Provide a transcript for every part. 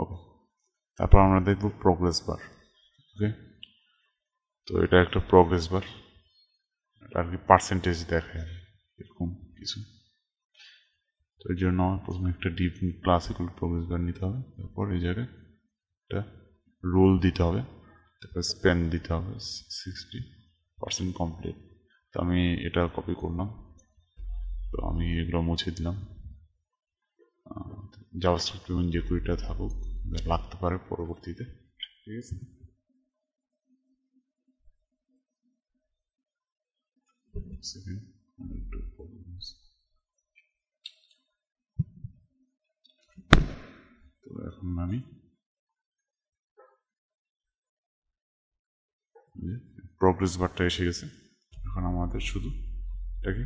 ওকে, তারপর আমরা দেখব প্রোগ্রেস বার। ওকে, তো এটা একটা প্রোগ্রেস বার, এটা আর কি পার্সেন্টেজ দেখায় এরকম কিছু। তো এর জন্য আমার প্রথমে একটা ডিপ ক্লাসিক্যাল প্রোগ্রেস বার নিতে হবে, তারপর এই জায়গায় একটা রোল দিতে হবে, তারপর স্প্যান দিতে হবে 60% কমপ্লিট। তো আমি এটা কপি করলাম, তো আমি এগুলো মুছে দিলাম। জাভাস্ক্রিপ্ট এবং jQuery থাকুক, লাগতে পারে পরবর্তীতে, ঠিক আছে। তো এখন আমি প্রোগ্রেস বারটা এসে গেছে। এখন আমাদের শুধু এটাকে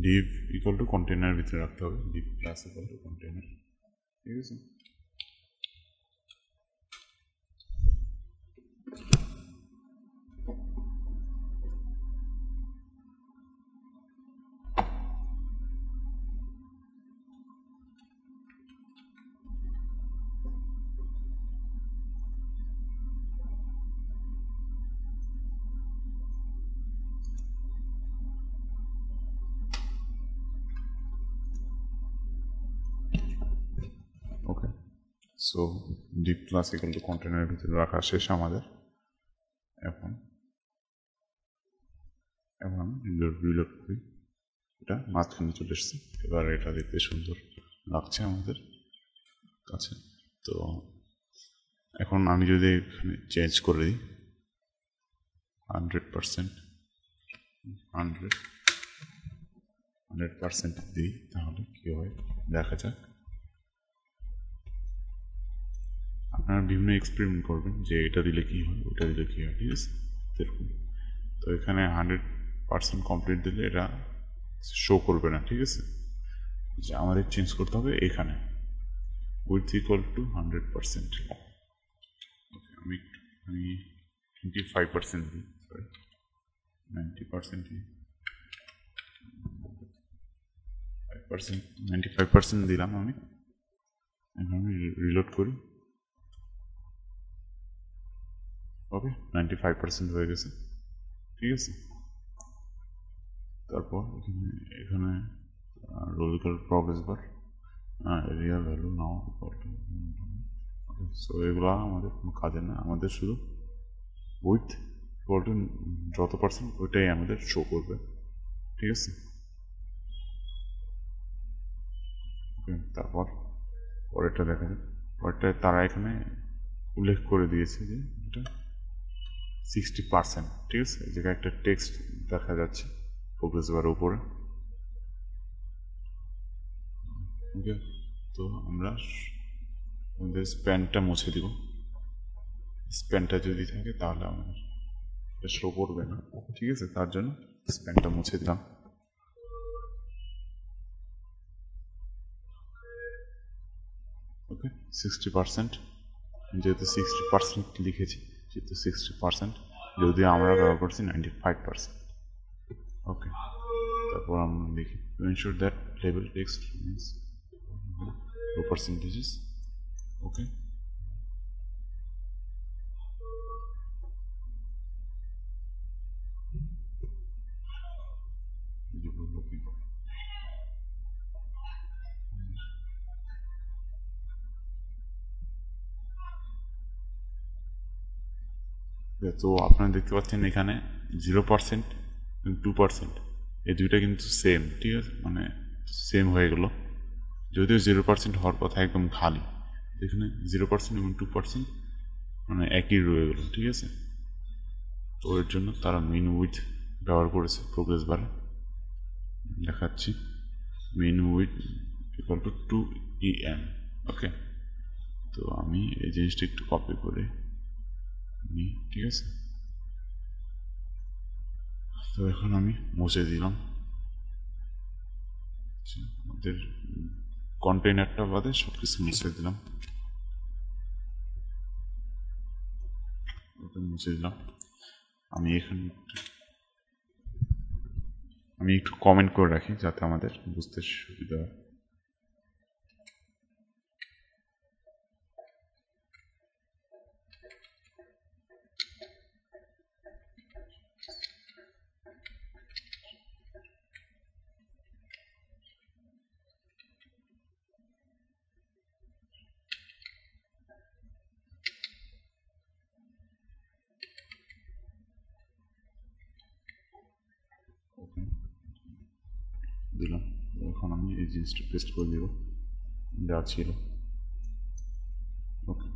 div ইকুয়াল টু কন্টেনারের ভিতরে রাখতে হবে, div class equal to container, ঠিক আছে। Okay, so div class equal to কন্টেনারের ভিতরে রাখা শেষ আমাদের। এখন রিলোড করি, এটা মাঝখানে চলে এসছে। এবার এটা দেখতে সুন্দর লাগছে আমাদের কাছে। তো এখন আমি যদি এখানে চেঞ্জ করে দিই 100% দিই, তাহলে কি হয় দেখা যাক। আপনারা বিভিন্ন এক্সপেরিমেন্ট করবেন যে এটা দিলে কি হয়, ওটা দিলে কি হয়, ঠিক আছে। এরকম তো এখানে 100% কমপ্লিট দিলে এটা শো করবে না, ঠিক আছে। যে আমাদের চেঞ্জ করতে হবে এখানে উইথ ইকুয়াল টু 100%। আমি 25% দিই, সরি 90% দিই, 95% দিলাম আমি। এখন আমি রিলোড করি, ওকে 95% হয়ে গেছে, ঠিক আছে। তারপর এখানে রোলিক্যাল progress bar, area value now equal to, so এগুলো আমাদের কোনো কাজে না, আমাদের শুধু উইথ ইকুয়াল টু যত পার্সেন্ট ওইটাই আমাদের শো করবে, ঠিক আছে। ওকে, তারপর পরেরটা দেখা যাক। পরেরটায় তারা এখানে উল্লেখ করে দিয়েছে যে এটা 60%, ঠিক আছে। এই জায়গায় একটা টেক্সট দেখা যাচ্ছে প্রোগ্রেস বারের উপরে। ওকে, তো আমরা আমাদের স্প্যানটা মুছে দিব। স্প্যানটা যদি থাকে তাহলে আমাদের শো করবে না, ঠিক আছে। তার জন্য স্প্যানটা মুছে দিলাম। ওকে, 60%, যেহেতু 60% লিখেছি, যেহেতু 60%, যদি আমরা ব্যবহার করছি 95%। ওকে, তারপর আমরা লিখি to ensure that label text means low percentages. ওকে, তো আপনারা দেখতে পাচ্ছেন এখানে 0% এবং 2%, এই দুইটা কিন্তু সেম, ঠিক আছে, মানে সেম হয়ে গেল। যদিও 0% হওয়ার কথা একদম খালি, এখানে 0% এবং 2% মানে একই রয়ে গেল, ঠিক আছে। তো এর জন্য তারা মিন উইথ ব্যবহার করেছে প্রোগ্রেস বারে। দেখাচ্ছি mean with equal to 2em। Okay, তো আমি এই জিনিসটা একটু কপি করে নিই, ঠিক আছে। তো এখন আমি মুছে দিলাম আমাদের কন্টেইনারটা বাদে সব কিছু মুছে দিলাম, মুছে দিলাম। আমি এখানে একটু কমেন্ট করে রাখি যাতে আমাদের বুঝতে সুবিধা হয়। আমি এই জিনিসটা পেস্ট করে দেব যা ছিল। ওকে,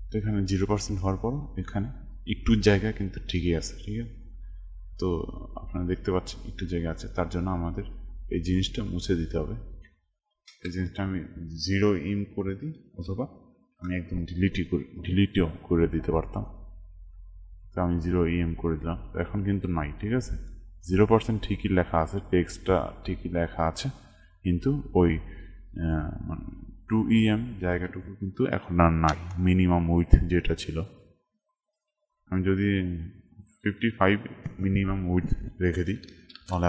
তো এখানে 0% হওয়ার পর এখানে একটু জায়গা কিন্তু ঠিকই আছে, ঠিক আছে। তো আপনারা দেখতে পাচ্ছেন একটু জায়গা আছে, তার জন্য আমাদের এই জিনিসটা মুছে দিতে হবে। এই জিনিসটা আমি 0 করে দিই, অথবা আমি একদম ডিলিটও করে দিতে পারতাম। তো আমি 0 করে দিলাম। তো এখন কিন্তু নাই, ঠিক আছে। 0% ঠিকই লেখা আছে, টেক্সটটা ঠিকই লেখা আছে, কিন্তু ওই 2 জায়গাটুকু কিন্তু এখন আর নাই, মিনিমাম উইথ যেটা ছিল। আমি যদি 55 মিনিমাম উইথ রেখে দিই তাহলে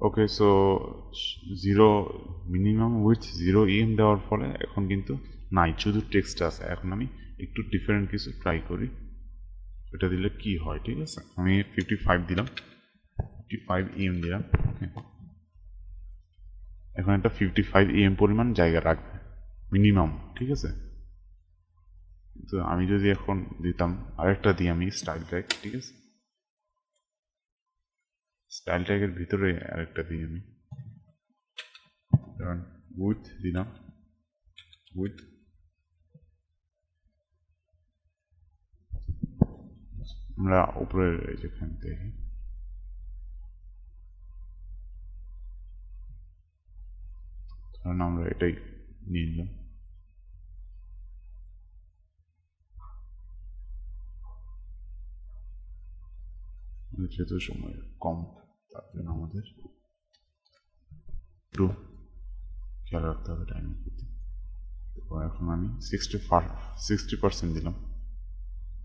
ওকে, সো 0 মিনিমাম উইথ 0 দেওয়ার ফলে এখন কিন্তু নাই, শুধু টেক্সট আছে। এখন আমি একটু ডিফারেন্ট কিছু ট্রাই করি, এটা দিলে কি হয়, ঠিক আছে। আমি 55 দিলাম, 55 দিলাম। এখন একটা 55 পরিমাণ জায়গা রাখবে মিনিমাম, ঠিক আছে। তো আমি যদি এখন দিতাম আরেকটা দিই আমি স্টাইল ট্যাগ, ঠিক আছে। স্টাইল ট্যাগের ভিতরে আরেকটা দিই আমি, কারণ উইথ দিলাম, উইথ আমরা উপরের যেখানে দেখি, কারণ আমরা এটাই নিয়ে নিলাম। যেহেতু সময় কম, তার জন্য আমাদের একটু খেয়াল রাখতে হবে টাইমের প্রতি। তো এখন আমি 60% দিলাম।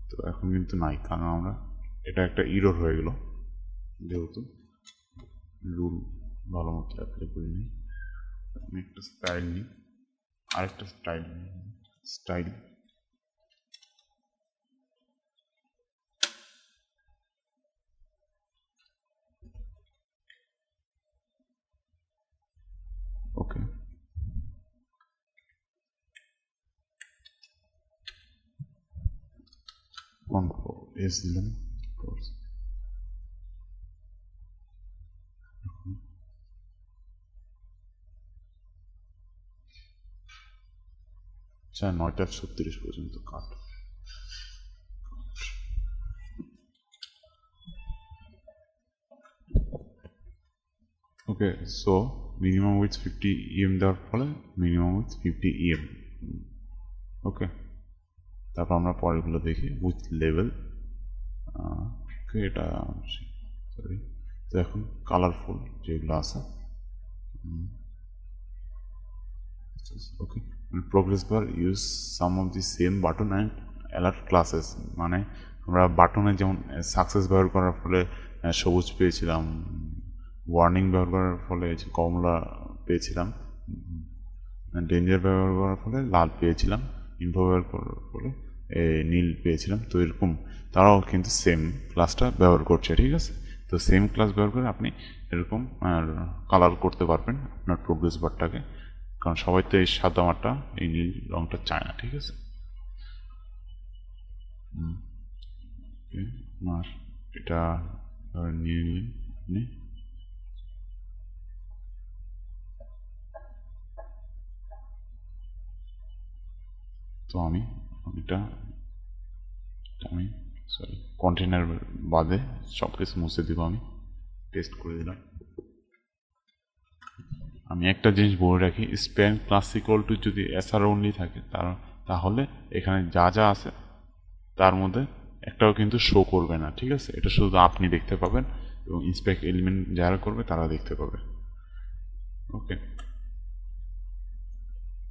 তো এখন কিন্তু নাই, কারণ আমরা এটা একটা ইরর হয়ে গেল, যেহেতু রুল ভালো মতো অ্যাপ্লাই করিনি। আমি একটা স্টাইল নিই, আরেকটা স্টাইল নিই, স্টাইল ওকে, S দিলাম। আচ্ছা, 9:36 পর্যন্ত কাট। ওকে, সো মিনিমাম উইথ 50 দেওয়ার ফলে মিনিমাম উইথ 50 ওকে, তারপর আমরা পরেরগুলো দেখি উইথ লেভেল। ওকে, এটা সরি। তো এখন কালারফুল যেগুলো আছে, okay, progress bar use some of the same button and alert classes. মানে আমরা বাটনে যেমন সাকসেস ব্যবহার করার ফলে সবুজ পেয়েছিলাম, ওয়ার্নিং ব্যবহার করার ফলে কমলা পেয়েছিলাম, ডেঞ্জার ব্যবহার করার ফলে লাল পেয়েছিলাম, ইনফো ব্যবহার করার ফলে নীল পেয়েছিলাম। তো এরকম তারাও কিন্তু সেম ক্লাসটা ব্যবহার করছে, ঠিক আছে। তো সেম ক্লাস ব্যবহার করে আপনি এরকম কালার করতে পারবেন আপনার প্রোগ্রেস বারটাকে, কারণ সবাই তো এই সাদা মাটা এই নীল রঙটা চায় না, ঠিক আছে। আর এটা নিয়ে নিলেন আপনি। তো আমি সরি কন্টেনার বাদে সব কিছু মুছে দিব, আমি টেস্ট করে দিলাম। আমি একটা জিনিস বলে রাখি, স্প্যান ক্লাস ইকুয়াল টু যদি এসআর অনলি থাকে তাহলে এখানে যা যা আছে তার মধ্যে একটাও কিন্তু শো করবে না, ঠিক আছে। এটা শুধু আপনি দেখতে পাবেন এবং ইন্সপেক্ট এলিমেন্ট যারা করবে তারা দেখতে পাবে। ওকে,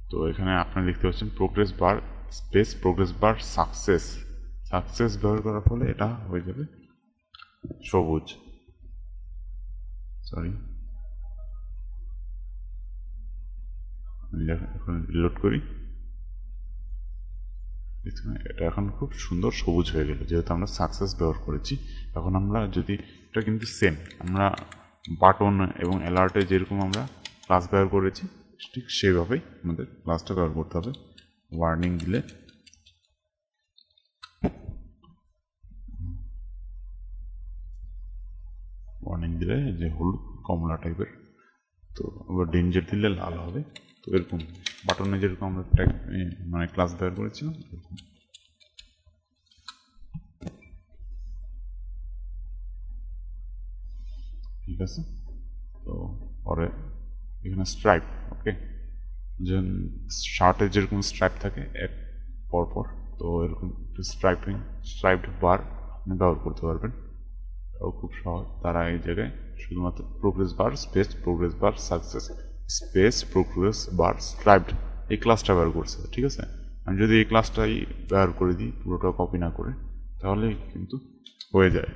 তো এখানে আপনারা দেখতে পাচ্ছেন প্রোগ্রেস বার স্পেস প্রোগ্রেস বার সাকসেস ব্যবহার করার ফলে এটা হয়ে যাবে সবুজ। সরি, এখন রিলোড করি, এটা এখন খুব সুন্দর সবুজ হয়ে গেল, যেহেতু আমরা সাকসেস ব্যবহার করেছি। এখন আমরা যদি এটা কিন্তু সেম, আমরা বাটন এবং অ্যালার্টে যেরকম আমরা ক্লাস ব্যবহার করেছি ঠিক সেইভাবেই আমাদের ক্লাসটা ব্যবহার করতে হবে। ওয়ার্নিং দিলে যে হলুদ কমলা টাইপের, তো আবার ডেঞ্জার দিলে লাল হবে। তো এরকম বাটনে যেরকম আমরা মানে ক্লাস বের করেছিলাম এরকম। ঠিক আছে, তো পরে এখানে স্ট্রাইপ, ওকে, যে শার্টে যেরকম স্ট্রাইপ থাকে এক পরপর, তো এরকম স্ট্রাইপড বার আপনি ব্যবহার করতে পারবেন। ও খুব সহজ। তারা এই জায়গায় শুধুমাত্র প্রোগ্রেস বার স্পেস প্রোগ্রেস বার সাকসেস স্পেস প্রোগ্রেস বার স্ট্রাইপড এই ক্লাসটা ব্যবহার করছে। ঠিক আছে, আমি যদি এই ক্লাসটাই ব্যবহার করে দিই পুরোটা কপি না করে, তাহলে কিন্তু হয়ে যায়।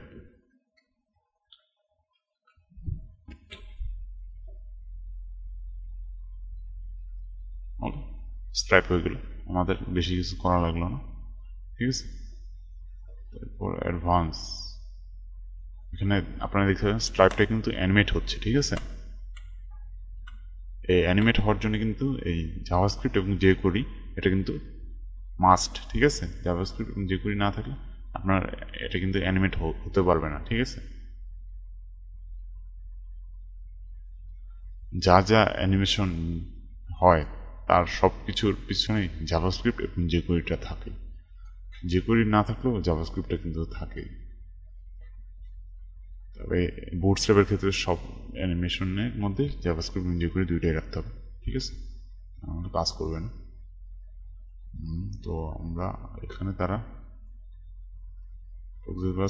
স্ট্রাইপ হয়ে গেল, আমাদের বেশি কিছু করা লাগলো না। ঠিক আছে, তারপর অ্যাডভান্স, এখানে আপনারা দেখতে পাচ্ছেন স্ট্রাইপটা কিন্তু অ্যানিমেট হচ্ছে। ঠিক আছে, এই অ্যানিমেট হওয়ার জন্য কিন্তু এই জাভাস্ক্রিপ্ট এবং jQuery এটা কিন্তু মাস্ট। ঠিক আছে, জাভাস্ক্রিপ্ট এবং jQuery না থাকলে আপনার এটা কিন্তু অ্যানিমেট হতে পারবে না। ঠিক আছে, যা যা অ্যানিমেশন হয় তার সব কিছুর পিছনে জাভাস্ক্রিপ্ট এবং jQueryটা থাকে। jQuery না থাকলেও জাভাস্ক্রিপ্টটা কিন্তু থাকে। তবে বুটস্ট্র্যাপের ক্ষেত্রে সব অ্যানিমেশনের মধ্যে জাভাস্ক্রিপ্ট এবং jQuery দুইটাই রাখতে হবে। ঠিক আছে, আমাদের কাজ করবে না। তো আমরা এখানে তারা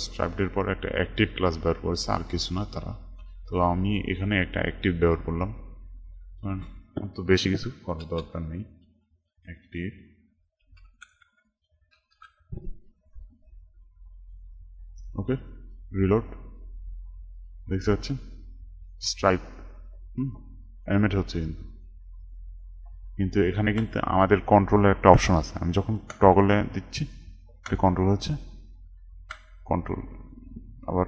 স্ট্রাইপডের পর একটা অ্যাক্টিভ ক্লাস ব্যবহার করেছে, আর কিছু না তারা। তো আমি এখানে একটা অ্যাক্টিভ ব্যবহার করলাম, তো বেশি কিছু করার দরকার নেই। অ্যাক্টিভ ওকে, রিলোড, দেখতে পাচ্ছেন স্ট্রাইপ অ্যানিমেট হচ্ছে। কিন্তু এখানে কিন্তু আমাদের কন্ট্রোলের একটা অপশন আছে। আমি যখন টগলে দিচ্ছি কন্ট্রোল হচ্ছে, কন্ট্রোল আবার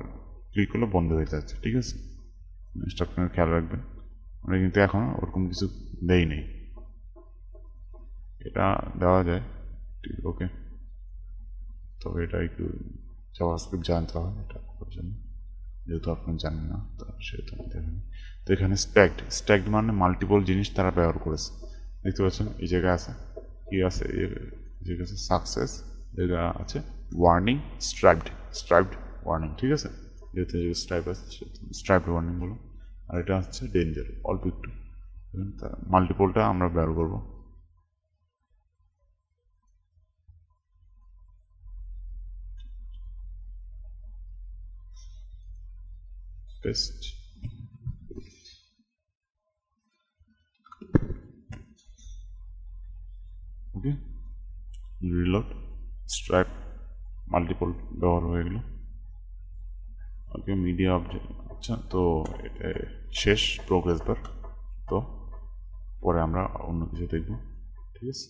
ক্লিক করলে বন্ধ হয়ে যাচ্ছে। ঠিক আছে, জিনিসটা আপনারা খেয়াল রাখবেন। আমরা কিন্তু এখনো ওরকম কিছু দেই নেই, এটা দেওয়া যায়। ঠিক, ওকে, তবে এটা একটু জাভাস্ক্রিপ্ট জানতে হয় এটা করার জন্য, যেহেতু আপনারা জানেন না সেহেতু দেখেন। তো এখানে স্ট্যাকড মানে মাল্টিপল জিনিস তারা ব্যবহার করেছে। দেখতে পাচ্ছেন এই জায়গায় আছে কি আছে, এই জায়গায় আছে সাকসেস, জায়গা আছে ওয়ার্নিং, স্ট্রাইপড ওয়ার্নিং। ঠিক আছে, যেহেতু স্ট্রাইপ আছে স্ট্রাইপড ওয়ার্নিং বলো, আর এটা হচ্ছে ডেঞ্জার অল্প একটু। মাল্টিপলটা আমরা ব্যবহার করবো। পেস্ট, ওকে, রিলোড, স্ট্রাইপ মাল্টিপল ব্যবহার হয়ে গেল। ওকে, মিডিয়া অবজেক্ট, আচ্ছা, তো এটা শেষ প্রোগ্রেস বার। তো পরে আমরা অন্য কিছু দেখব। ঠিক আছে।